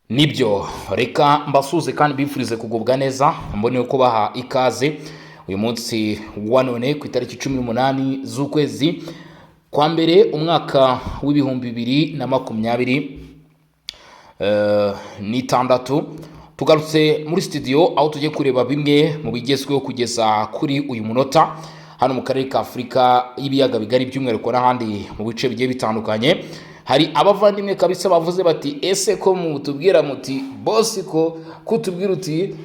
Nibyo reka mbasuze kandi bifurize kugubwa neza mbone ko baha ikaze uyu munsi wa none ku itariki 18 z'ukwezi kwa mbere umwaka w'ibihumbi 2020 n'itandatu tugarutse muri studio aho tujye kureba bimwe mu bigezweho kugeza kuri uyu munota hano mu karere ka Afrika y'ibiyaga bigari by'umwihariko n'ahandi mu bice bigiye bitandukanye. Hari abavandimwe kabisa bavuze bati ese ko mutubwira muti boss ko kutubwira uti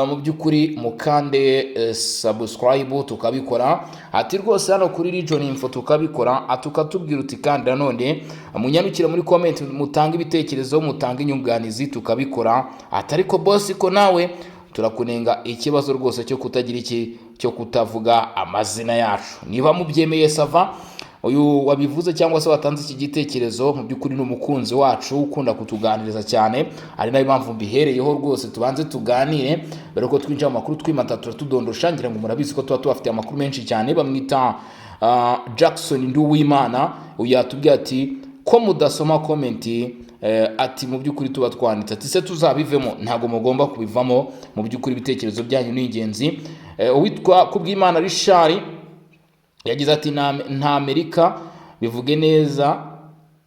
mu byukuri mukande subscribe tukabikora ati rwose hano kuri Region Info tukabikora atukatubwira uti kandi nanone munyarukire muri comment mutanga ibitekerezo mutanga inyunganizi tukabikora atari ko boss ko nawe turakunenga ikibazo rwose cyo kutagira iki cyo kutavuga amazina yacu niba mubyemeye sava uyu wabivuze cyangwa se watanze iki gitekerezo mu byukuri n'umukunzi wacu ukunda kutuganiriza cyane ari nayo mpamvu mbihereyeho rwose tubanze tuganire bero ko twinjira mu makuru twimatatu tudondosha ngira ngo murabizi ko tuba tubafite amakuru menshi cyane bamwita Jackson Nduwimana uyatubwiye ati ko mudasoma comment ati mu byukuri tuba twanditse ati se tuzabivemo ntago mugomba kubivamo mu byukuri ibitekerezo byanyu ni ingenzi. Uwitwa Kubwimana Richard yagize ati nta Amerika bivuge neza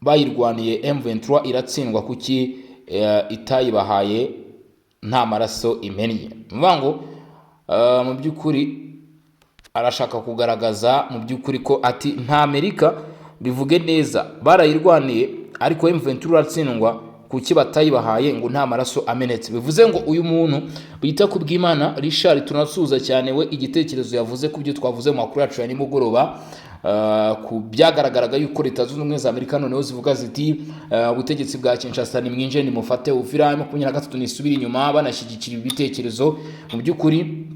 bayirwaniye M23 iratsindwa kuki itayibahaye nta maraso imennye mvango mu byukuri arashaka kugaragaza mu byukuri ko ati nta Amerika bivuge neza barayirwaniye ariko M23 iratsindwa kuki batayibahaye ngo nta maraso amenetse bivuze ngo uyu muntu bita Kubwimana Richard tunasuza cyane we igitekerezo yavuze ku byo twavuze mu makuru yacu ya nimugoroba ku byagaragaraga yuko leta zunze ubumwe za Amerika noneho zivuga ziti ubutegetsi bwa Kinshasa ni mwinje ni mufate uvira 23 nisubira inyuma banashyigikira ibitekerezo mu byukuri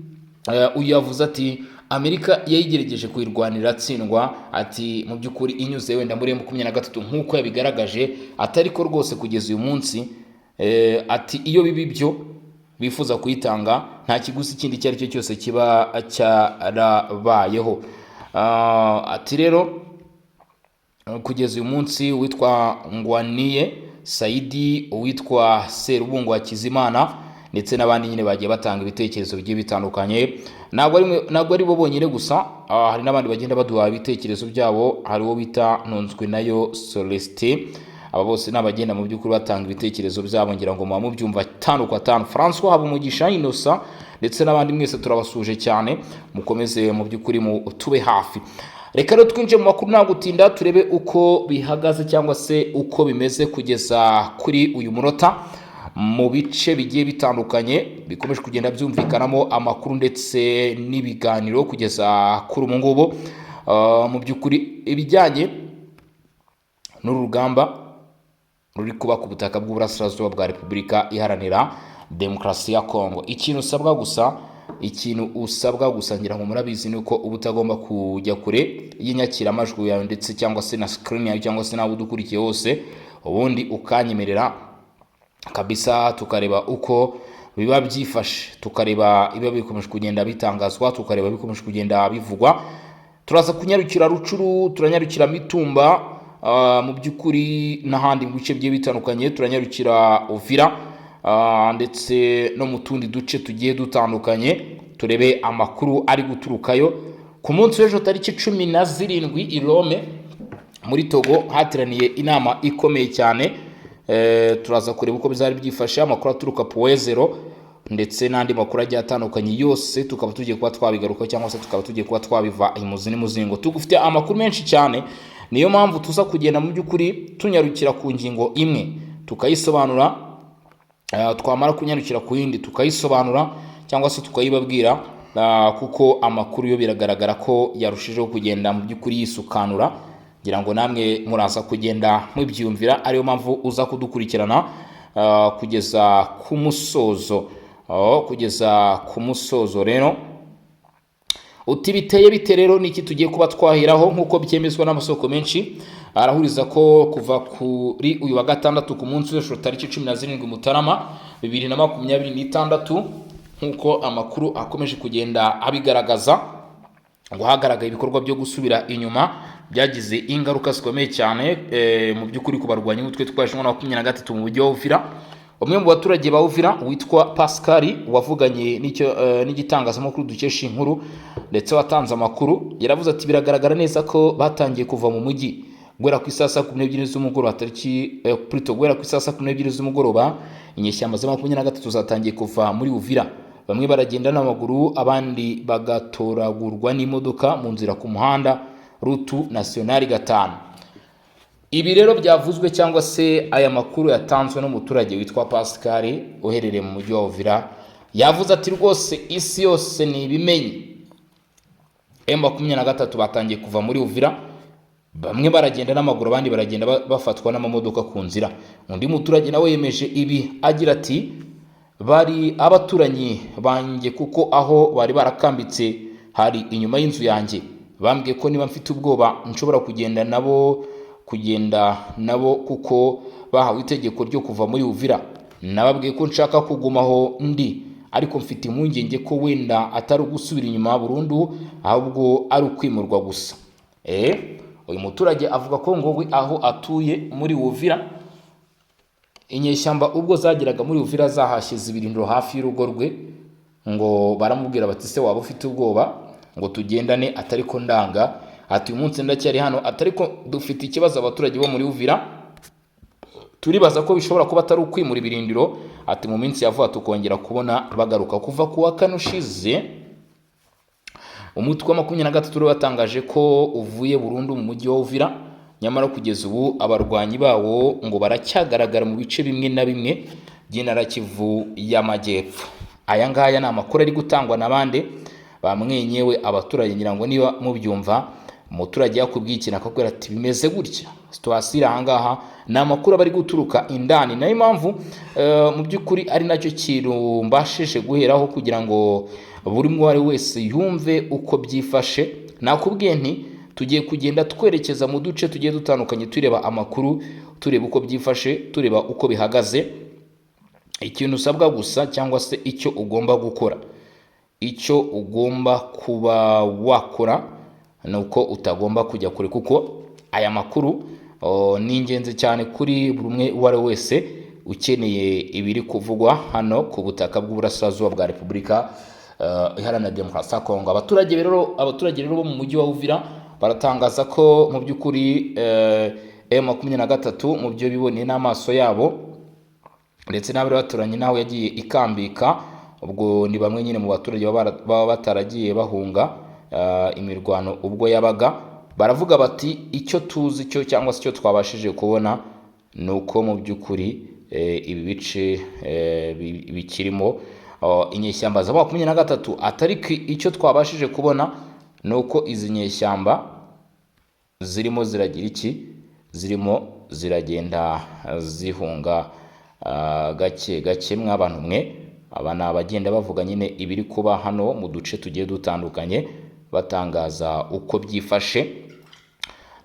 uyu yavuze ati Amerika yayigerageje kuyirwanira tsindwa ati mu byukuri inyuze wenda muri 23 nkuko yabigaragaje atari ko rwose kugeza uyu munsi ati iyo bibi byo bifuza kuyitanga nta kiguzi kindi cyari cyo cyose kiba cyarabayeho. Ati rero kugeza uyu munsi witwa Ngwaniye Saidi uwitwa Serubungu wa Kizimana ndetse n'abandi nyine bagiye batanga ibitekerezo bigiye bitandukanye ntabwo ari bo bonyine gusa hari n'abandi bagenda baduha ibitekerezo byabo hari wo bita Nonzwe nayo Celestin aba bose n'abagenda mu byukuri batanga ibitekerezo byabo ngira ngo mu byumva 5 kwa 5 François Habumugisha Inosa ndetse n'abandi mwese turabasuje cyane mukomeze mu byukuri mu tube hafi. Reka rero twinje mu makuru nta gutinda turebe uko bihagaze cyangwa se uko bimeze kugeza kuri uyu munota mu bice bigiye bitandukanye bikomeje kugenda byumvikanamo amakuru ndetse n'ibiganiro kugeza kuri umungubo mu byukuri ibijyanye n'urugamba ruri kuba ku butaka bw'uburasirazuba bwa Repubulika Iharanira Demokarasi ya Kongo. Ikintu usabwa gusa ngira ngo murabizi nuko ubutagomba kujya kure y'inyakira amajwi yawe ndetse cyangwa se na screen yawe cyangwa se nawe udukurikiye hose ubundi ukanyemerera kabisa tukareba uko biba byifashe tukareba iba bikomeje kugenda bitangazwa tukareba bikomeje kugenda bivugwa. Turaza kunyarukira Rucuru turanyarukira Mitumba mu byukuri n'ahandi mu bice bigiye bitandukanye turanyarukira Uvira ndetse no mu tundi duce tugiye dutandukanye turebe amakuru ari guturukayo. Ku munsi w'ejo tariki 17 i Rome muri Togo hateraniye inama ikomeye cyane turaza kureba uko bizari byifashe amakuru aturuka Poezero ndetse n'andi makuru agiye atandukanye yose tukaba tugiye kuba twabigaruka cyangwa se tukaba tugiye kuba twabiva imuzi n'umuzingo tugufite amakuru menshi cyane niyo mpamvu tuza kugenda mu byukuri tunyarukira ku ngingo imwe tukayisobanura twamara kunyarukira ku yindi tukayisobanura cyangwa se tukayibabwira kuko amakuru yo biragaragara ko yarushijeho kugenda mu byukuri yisukanura ngira ngo namwe muraza kugenda mubyumvira ariyo mpamvu uza kudukurikirana kugeza ku musozo rero uti biteye bite rero niki tugiye kuba twahiraho nkuko byemezwa n'amasoko menshi arahuriza ko kuva kuri uyu wa gatandatu ku munsi w'ejo tariki 17 Mutarama 2026 nkuko amakuru akomeje kugenda abigaragaza ngo hagaragaye ibikorwa byo gusubira inyuma byagize ingaruka zikomeye cyane mu byukuri kubarwanya umutwe twashimwe na 23 mu buryo w'ufira umwe mu baturage ba Uvira witwa Pascal wavuganye n'igitangazamakuru dukesha inkuru ndetse watanze amakuru yaravuze ati biragaragara neza ko batangiye kuva mu mujyi guhera ku isaha 12 z'umugoroba guhera ku isaha 12 z'umugoroba inyeshyamba za 23 zatangiye kuva muri Uvira. Bamwe baragenda n'amaguru abandi bagatoragurwa n'imodoka mu nzira ku muhanda Route Nationale 5. Ibi rero byavuzwe cyangwa se aya makuru yatanzwe n'umuturage witwa Pascal uherereye mu mujyi wa Uvira, yavuze ati rwose isi yose ni ibimenye M23 batangiye kuva muri Uvira, bamwe baragenda n'amaguru abandi baragenda bafatwa n'amamodoka ku nzira. Undi muturage nawe yemeje ibi agira ati bari abaturanyi banjye kuko aho bari barakambitse hari inyuma y'inzu yanjye, bambwiye ko niba mfite ubwoba nshobora kugenda nabo kuko bahawe itegeko ryo kuva muri Uvira. Nababwiye ko nshaka kugumaho ndi, ariko mfite impungenge ko wenda atari ugusubira inyuma burundu ahubwo ari ukwimurwa gusa. Uyu muturage avuga ko ngo we aho atuye muri Uvira, inyeshyamba ubwo zageraga muri Uvira zahashyize ibirindiro hafi y'urugo rwe, ngo baramubwira bati se waba ufite ubwoba ngo tugendane, atari ko ndanga, ati uyu munsi ndacyari hano, atari ko dufite ikibazo abaturage bo muri Uvira turibaza ko bishobora kuba atari ukwimura ibirindiro, ati mu minsi yavuga tukongera kubona bagaruka. Kuva ku wa kane ushize umutwe wa 23 watangaje ko uvuye burundu mu mujyi wa Uvira, nyamara kugeza ubu abarwanyi bawo ngo baracyagaragara mu bice bimwe na bimwe by'Intara Kivu y'Amajyepfo. Aya ngaya ni amakuru ari gutangwa n'abande bamwenyewe abaturage, ngira ngo niba mubyumva. Umuturage yakubwiye ikintu akakubwira ati bimeze gutya, situation ahangaha ni amakuru bari guturuka indani. Nayo impamvu mu by'ukuri ari nacyo kintu mbashije guheraho kugira ngo buri mwari wese yumve uko byifashe. Nakubwiye nti tugiye kugenda twerekeza mu duce tugiye dutandukanye tureba amakuru, tureba uko byifashe, tureba uko bihagaze. Ikintu usabwa gusa cyangwa se icyo ugomba gukora, icyo ugomba kuba wakora nuko utagomba kujya kure, kuko aya makuru ni ingenzi cyane kuri buri umwe uwari wese ukeneye ibiri kuvugwa hano ku butaka bw'uburasirazuba bwa Repubulika Iharanira Demokarasi ya Kongo. Abaturage rero bo mu mujyi wa Uvira baratangaza ko mu by'ukuri M23 mu byo biboneye n'amaso yabo ndetse n'abari baturanye naho yagiye ikambika, ubwo ni bamwe nyine mu baturage baba bataragiye bahunga imirwano ubwo yabaga. Baravuga bati icyo tuzi cyo cyangwa se icyo twabashije kubona nuko mu by'ukuri ibi bice bikirimo inyeshyamba za 23, atari icyo twabashije kubona nuko izi nyeshyamba zirimo ziragira iki, zirimo ziragenda zihunga gake gake. Mw'abantu mwe, aba ni abagenda bavuga nyine ibiri kuba hano mu duce tugiye dutandukanye, batangaza uko byifashe.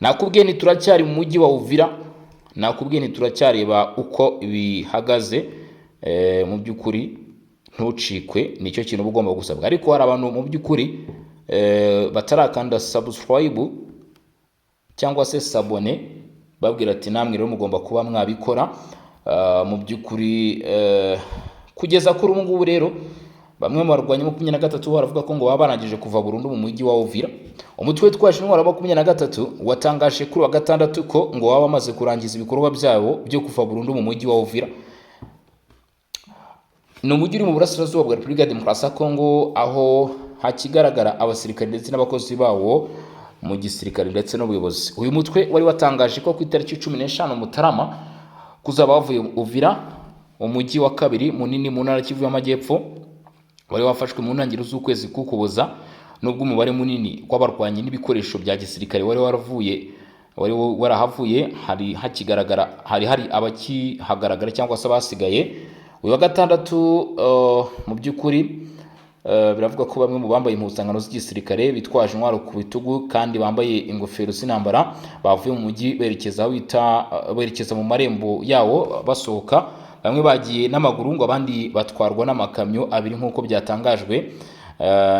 Nakubwiye ni turacyari mu mujyi wa Uvira, nakubwiye ni turacyareba uko bihagaze. Mu by'ukuri ntucikwe, nicyo kintu ugomba gusabwa. Ariko hari abantu mu by'ukuri batarakanda subscribe cyangwa se sabone, babwira ati namwe rero mugomba kuba mwabikora. Mu by'ukuri kugeza kuri ubu ngubu rero bamwe mu barwanyi 23 baravuga ko ngo baba barangije kuva burundu mu mujyi wa Uvira. Umutwe witwaje intwaro wa 23 watangaje kuri wa gatandatu ko ngo baba bamaze kurangiza ibikorwa byabo byo kuva burundu mu mujyi wa Uvira. Ni umujyi uri mu burasirazuba bwa Repubulika ya Demokarasi ya Kongo, aho hakigaragara abasirikare ndetse n'abakozi bawo mu gisirikare ndetse n'ubuyobozi. Uyu mutwe wari watangaje ko ku itariki 15 Mutarama kuzaba bavuye Uvira, umujyi wa kabiri munini mu Ntara Kivu y'Amajyepfo, wari wafashwe mu ntangiriro z'ukwezi k'Ukuboza. Nubwo umubare munini w'abarwanyi n'ibikoresho bya gisirikare wari warahavuye, hari abakihagaragara cyangwa se abasigaye. Uyu wa gatandatu mu by'ukuri biravuga ko bamwe mu bambaye impuzankano z'igisirikare bitwaje intwaro ku bitugu kandi bambaye ingofero z'intambara bavuye mu mujyi berekeza mu marembo yawo basohoka. Bamwe bagiye n'amaguru, ngo abandi batwarwa n'amakamyo abiri nk'uko byatangajwe,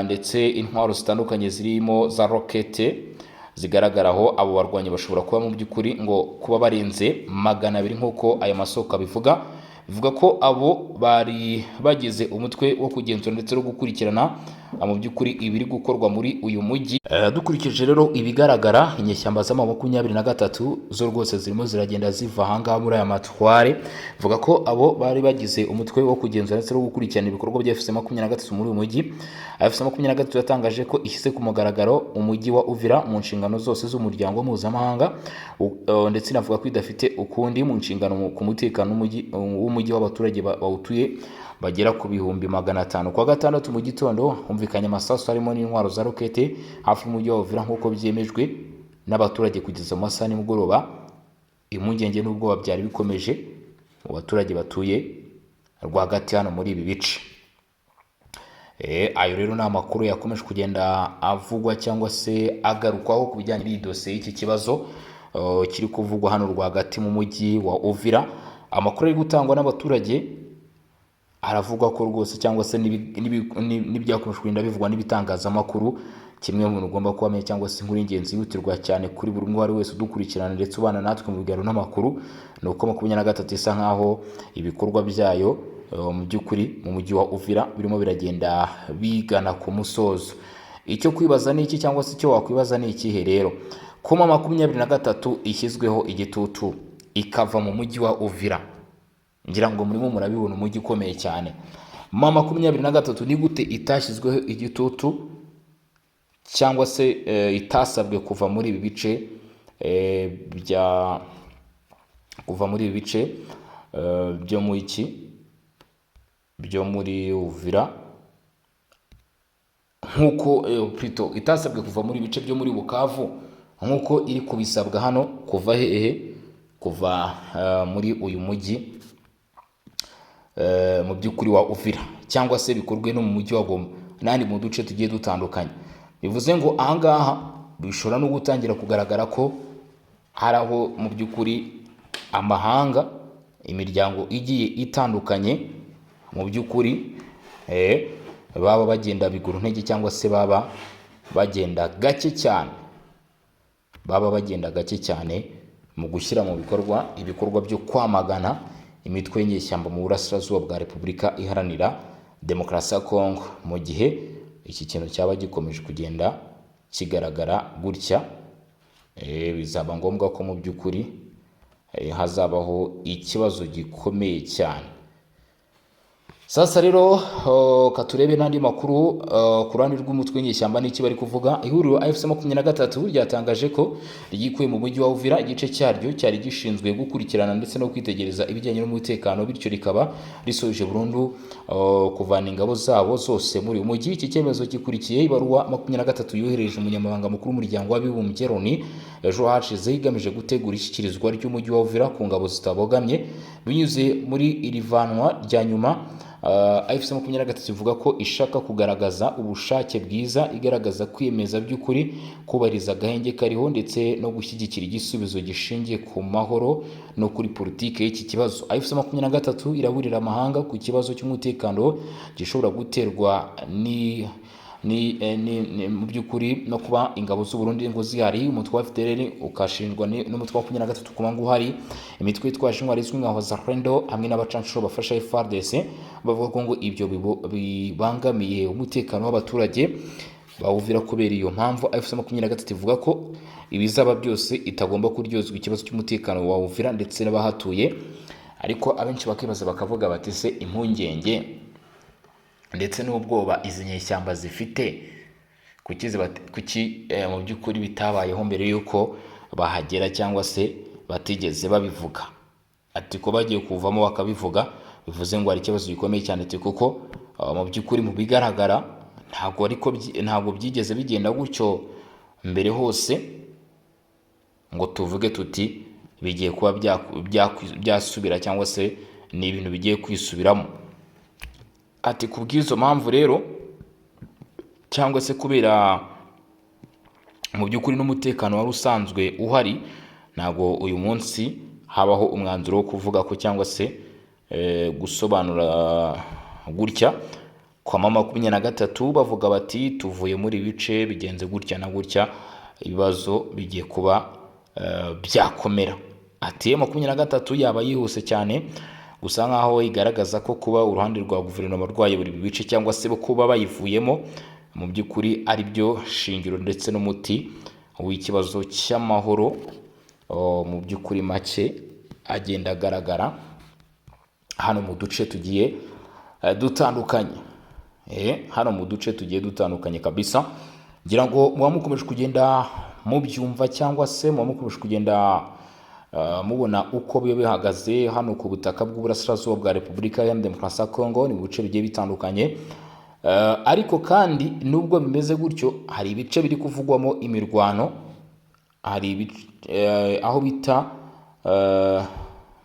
ndetse intwaro zitandukanye zirimo za rokete zigaragaraho. Abo barwanyi bashobora kuba mu by'ukuri ngo kuba barenze 200 nk'uko aya masoko abivuga. bivuga ko abo bari bagize umutwe wo kugenzura ndetse no gukurikirana mu by'ukuri ibiri gukorwa muri uyu mujyi. Dukurikije rero ibigaragara, inyeshyamba za 23 zo rwose zirimo ziragenda ziva ahangaha muri aya matware. Bivuga ko abo bari bagize umutwe wo kugenzura ndetse no gukurikirana ibikorwa bya FC23 muri uyu mujyi. FC23 yatangaje ko ishyize ku mugaragaro umujyi wa Uvira mu nshingano zose z'umuryango mpuzamahanga, ndetse inavuga ko idafite ukundi mu nshingano ku mutekano w'umujyi w'abaturage bawutuye bagera ku bihumbi 500. Kwa gatandatu mu gitondo humvikanye amasasu harimo n'intwaro za rokete hafi y'umujyi wa Uvira nk'uko byemejwe n'abaturage kugeza mu masaha y'umugoroba. Impungenge n'ubwoba byari bikomeje mu baturage batuye rwagati hano muri ibi bice. Ayo rero ni amakuru yakomeje kugenda avugwa cyangwa se agarukwaho ku bijyanye n'iyi dosiye y'iki kibazo kiri kuvugwa hano rwagati mu mujyi wa Uvira. Amakuru ari gutangwa n'abaturage aravuga ko rwose cyangwa se n'ibyakomeje kugenda bivugwa n'ibitangazamakuru, kimwe mu bintu ugomba kubamenya cyangwa se inkuru y'ingenzi yihutirwa cyane kuri buri umwe wari wese udukurikirana ndetse ubana natwe mu biganiro n'amakuru, ni uko 23 isa nkaho ibikorwa byayo mu by'ukuri mu mujyi wa Uvira birimo biragenda bigana ku musozo. Icyo kwibaza ni iki cyangwa se icyo wakwibaza ni ikihe rero? Kuma 23 ishyizweho igitutu ikava mu mujyi wa Uvira, ngira ngo murimo murabibona umujyi ukomeye cyane. 23 ni gute itashyizweho igitutu cyangwa se itasabwe kuva muri ibi bice byo mu iki byo muri Uvira, nkuko itasabwe kuva muri bice byo muri Bukavu nkuko iri kubisabwa hano kuva kuva muri uyu mujyi mu by'ukuri wa Uvira, cyangwa se bikorwe no mu mujyi wa Goma n'andi mu duce tugiye dutandukanye. Bivuze ngo ahangaha bishobora no gutangira kugaragara ko hari aho mu by'ukuri amahanga, imiryango igiye itandukanye mu by'ukuri baba bagenda bigura intege cyangwa se baba bagenda gake cyane mu gushyira mu ibikorwa byo kwamagana imitwe y'inyeshyamba mu burasirazuba bwa Repubulika Iharanira Demokarasi ya Kongo. Mu gihe iki kintu cyaba gikomeje kugenda kigaragara gutya, bizaba ngombwa ko mu by'ukuri hazabaho ikibazo gikomeye cyane. Sasa rero katurebe n'andi makuru ku ruhande rw'umutwe w'inyeshyamba n'iki bari kuvuga. Ihuriro FC23 ryatangaje ko ryikuye mu mujyi wa Uvira igice cyaryo cyari gishinzwe gukurikirana ndetse no kwitegereza ibijyanye n'umutekano, bityo rikaba risoje burundu kuvana ingabo zabo zose muri uyu mujyi. Iki cyemezo gikurikiye ibaruwa 23 yohereje umunyamabanga mukuru w'umuryango w'abibumbye Loni ejo hashize igamije gutegura ishyikirizwa ry'umujyi wa Uvira ku ngabo zitabogamye. Binyuze muri iri vanwa rya nyuma, FC23 ivuga ko ishaka kugaragaza ubushake bwiza, igaragaza kwiyemeza by'ukuri kubariza agahenge kariho ndetse no gushyigikira igisubizo gishingiye ku mahoro no kuri politike y'iki kibazo. FC23 iraburira amahanga ku kibazo cy'umutekano gishobora guterwa mu by'ukuri no kuba ingabo z'u Burundi ngo zihari, umutwe wa FDLR ukashinjwa n'umutwe wa 23 kuba ngo uhari, imitwe yitwaje intwaro izwi nka Wazalendo hamwe n'abacanshuro bafasha FARDC bavuga ko ngo ibyo bibangamiye umutekano w'abaturage bawuvira. Kubera iyo mpamvu FC23 ivuga ko ibizaba byose itagomba kuryozwa ikibazo cy'umutekano wa Uvira ndetse n'abahatuye. Ariko abenshi bakibaza bakavuga bati se impungenge ndetse n'ubwoba izi nyeshyamba zifite kuki mu by'ukuri bitabayeho mbere yuko bahagera cyangwa se batigeze babivuga? Ati ko bagiye kuvamo bakabivuga bivuze ngo ari ikibazo gikomeye cyane, kuko mu by'ukuri mu bigaragara ntabwo byigeze bigenda gutyo mbere hose ngo tuvuge tuti bigiye kuba byasubira cyangwa se ni ibintu bigiye kwisubiramo. Ati kubw'izo mpamvu rero cyangwa se kubera mu by'ukuri n'umutekano wari usanzwe uhari, ntabwo uyu munsi habaho umwanzuro wo kuvuga ko cyangwa se gusobanura gutya kwa 23 bavuga bati tuvuye muri bice bigenze gutya na gutya, ibibazo bigiye kuba byakomera. Ati 23 yaba yihuse cyane gusa nkaho igaragaza ko kuba uruhande rwa guverinoma rwayobora ibi bice cyangwa se kuba bayivuyemo mu by'ukuri ari byo shingiro ndetse n'umuti w'ikibazo cy'amahoro mu by'ukuri make agenda agaragara hano mu duce tugiye dutandukanye. Hano mu duce tugiye dutandukanye kabisa, ngira ngo muba mukomeje kugenda mubyumva cyangwa se muba mukomeje kugenda mubona uko biba bihagaze hano ku butaka bw'uburasirazuba bwa Repubulika ya Demokarasi ya Kongo. Ni mu bice bigiye bitandukanye, ariko kandi nubwo bimeze gutyo hari ibice biri kuvugwamo imirwano, hari aho bita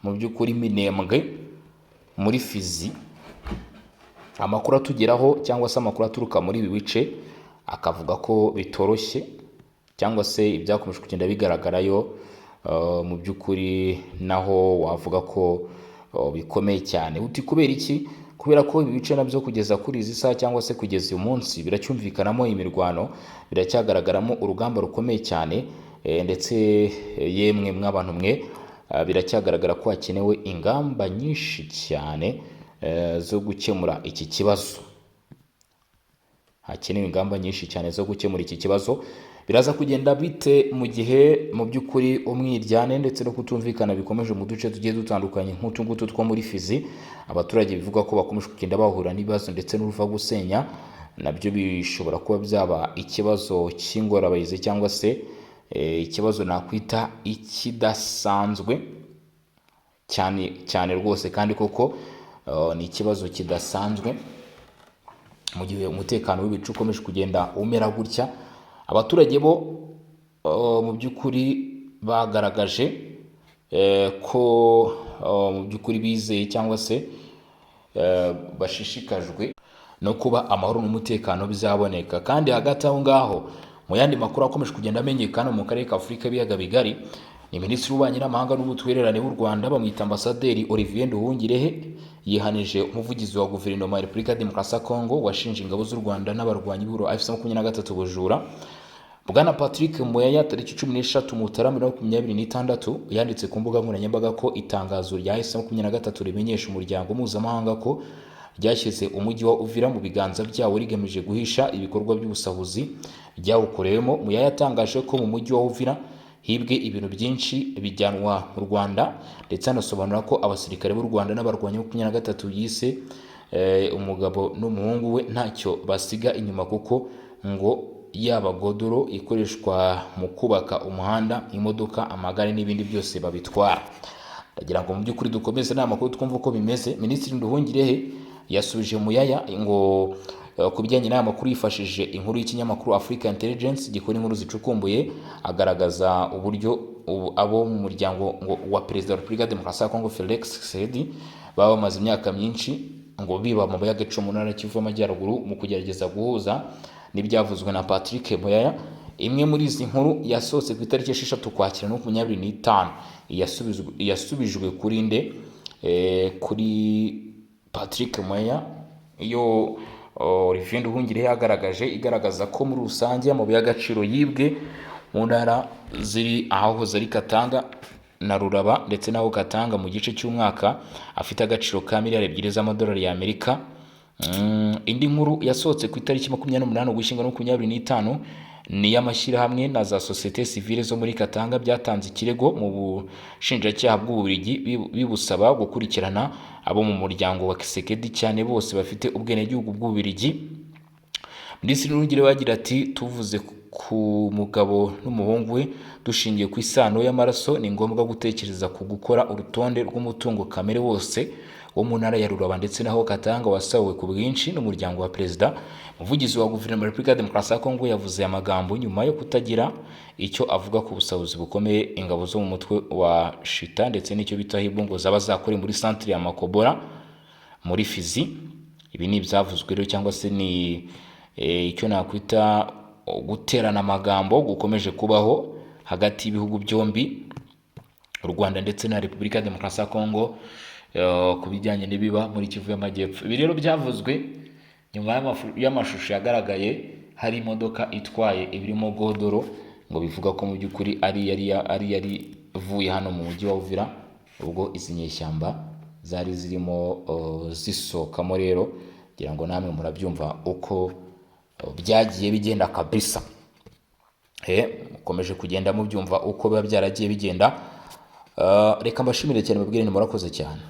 mu by'ukuri Minembwe muri Fizi. Amakuru atugeraho cyangwa se amakuru aturuka muri ibi bice akavuga ko bitoroshye cyangwa se ibyakomeje kugenda bigaragarayo mu by'ukuri naho wavuga ko bikomeye cyane. Uti kubera iki? Kubera ko ibi bice nabyo kugeza kuri izi saha cyangwa se kugeza uyu munsi biracyumvikanamo imirwano, biracyagaragaramo urugamba rukomeye cyane, ndetse yemwe mw'abantu mwe biracyagaragara ko hakenewe ingamba nyinshi cyane zo gukemura iki kibazo. Hakenewe ingamba nyinshi cyane zo gukemura iki kibazo. Biraza kugenda bite mu gihe mu by'ukuri umwiryane ndetse no kutumvikana bikomeje mu duce tugiye dutandukanye nk'utu ngutu two muri Fizi? Abaturage bivuga ko bakomeje kugenda bahura n'ibibazo ndetse n'uruva gusenya, nabyo bishobora kuba byaba ikibazo cy'ingorabahizi cyangwa se ikibazo nakwita ikidasanzwe cyane rwose, kandi koko ni ikibazo kidasanzwe mu gihe umutekano w'ibicu ukomeje kugenda umera gutya. Abaturage bo mu by'ukuri bagaragaje ko mu by'ukuri bizeye cyangwa se bashishikajwe no kuba amahoro n'umutekano bizaboneka. Kandi hagati aho ngaho mu yandi makuru akomeje kugenda amenyekana mu karere ka Afurika y'ibiyaga bigari, ni Minisitiri w'Ububanyi n'Amahanga n'Ubutwererane w'u Rwanda bamwita Ambasaderi Olivier Nduhungirehe yihanije umuvugizi wa guverinoma ya Repubulika ya Demokarasi ya Kongo washinje ingabo z'u Rwanda n'abarwanyi b'ibiro AFC-23 ubujura. Bwana Patrick Muyaya tariki 13 Mutarama 2026 yanditse ku mbuga nkoranyambaga ko itangazo rya AFC-23 rimenyesha umuryango mpuzamahanga ko ryashyize umujyi wa Uvira mu biganza byawo rigamije guhisha ibikorwa by'ubusahuzi byawukorewemo. Muyaya yatangaje ko mu mujyi wa Uvira hibwe ibintu byinshi bijyanwa mu Rwanda, ndetse anasobanura ko abasirikare b'u Rwanda n'abarwanyi 23 yise umugabo n'umuhungu we ntacyo basiga inyuma, kuko ngo yaba godoro ikoreshwa mu kubaka umuhanda, imodoka, amagare n'ibindi byose babitwara. Ndagira ngo mu by'ukuri dukomeze n'amakuru twumva uko bimeze. Minisitiri Nduhungirehe yasubije Muyaya ngo ku bijyanye n'aya makuru yifashishije inkuru y'ikinyamakuru Africa Intelligence gikora inkuru zicukumbuye, agaragaza uburyo abo mu muryango wa Perezida wa Repubulika ya Demokarasi ya Kongo Felix Tshisekedi baba bamaze imyaka myinshi ngo biba mu Gace mu ntara Kivu y'Amajyaruguru mu kugerageza guhuza n'ibyavuzwe na Patrick Muyaya. Imwe muri izi nkuru yasohotse ku itariki 6 Ukwakira 2025 yasubijwe kuri nde kuri Patrick Muyaya. Iyo Olivier Nduhungirehe igaragaza ko muri rusange amabuye y'agaciro yibwe mu ntara ziri aho zari Katanga na Ruraba ndetse naho Katanga mu gice cy'umwaka afite agaciro ka miliyari 2 z'amadolari y'Amerika. Indi nkuru yasohotse ku itariki 28 Ugushyingo 2025 ni y'amashyirahamwe na za societe civile zo muri Katanga byatanze ikirego mu bushinjacyaha bw'Ububiligi bibusaba gukurikirana abo mu muryango wa Tshisekedi cyane bose bafite ubwenegihugu bw'Ububiligi. Minisitiri Nduhungirehe agira ati tuvuze ku mugabo n'umuhungu we dushingiye ku isano y'amaraso, ni ngombwa gutekereza ku gukora urutonde rw'umutungo kamere wose wo mu ntara ya Ruraba ndetse naho Katanga wasawe ku bwinshi n'umuryango wa Perezida. Umuvugizi wa guverinoma ya Repubulika ya Demokarasi ya Kongo yavuze amagambo nyuma yo kutagira icyo avuga ku busahuzi bukomeye ingabo zo mu mutwe wa Shita ndetse n'icyo bita Hibungo zaba zakore muri centre ya Makobora muri Fizi. Ibi ni ibyavuzwe rero cyangwa se ni icyo nakwita guterana amagambo gukomeje kubaho hagati y'ibihugu byombi, u Rwanda ndetse na Repubulika ya Demokarasi ya Kongo, ku bijyanye n'ibiba muri Kivu y'Amajyepfo. Ibi rero byavuzwe nyuma y'amashusho yagaragaye hari imodoka itwaye ibirimo godoro, ngo bivuga ko mu by'ukuri ari yari vuye hano mu mujyi wa Uvira ubwo izi nyeshyamba zari zirimo zisohokamo. Rero kugira ngo namwe murabyumva uko byagiye bigenda kabisa. Mukomeje kugenda mubyumva uko biba byaragiye bigenda. Reka mbashimire cyane, mubwire ni murakoze cyane.